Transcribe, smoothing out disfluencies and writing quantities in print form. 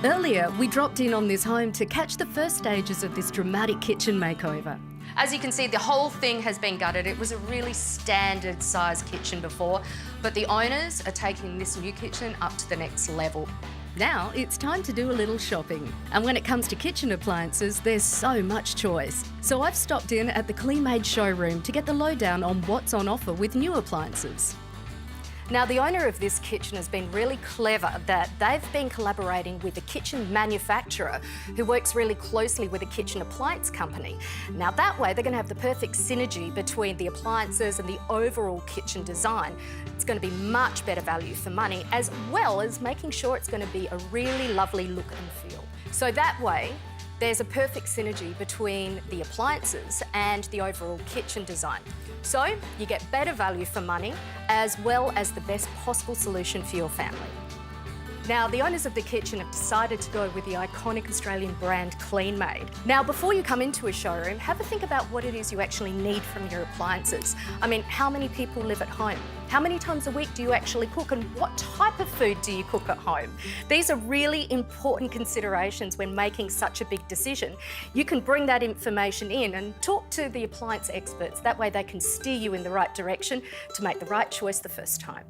Earlier, we dropped in on this home to catch the first stages of this dramatic kitchen makeover. As you can see, the whole thing has been gutted. It was a really standard size kitchen before, but the owners are taking this new kitchen up to the next level. Now it's time to do a little shopping. And when it comes to kitchen appliances, there's so much choice. So I've stopped in at the Clean Made showroom to get the lowdown on what's on offer with new appliances. Now, the owner of this kitchen has been really clever that they've been collaborating with a kitchen manufacturer who works really closely with a kitchen appliance company. Now, that way, they're going to have the perfect synergy between the appliances and the overall kitchen design. It's going to be much better value for money, as well as making sure it's going to be a really lovely look and feel. So that way, there's a perfect synergy between the appliances and the overall kitchen design. So you get better value for money, as well as the best possible solution for your family. Now, the owners of the kitchen have decided to go with the iconic Australian brand Clean Made. Now, before you come into a showroom, have a think about what it is you actually need from your appliances. I mean, how many people live at home? How many times a week do you actually cook, and what type of food do you cook at home? These are really important considerations when making such a big decision. You can bring that information in and talk to the appliance experts. That way they can steer you in the right direction to make the right choice the first time.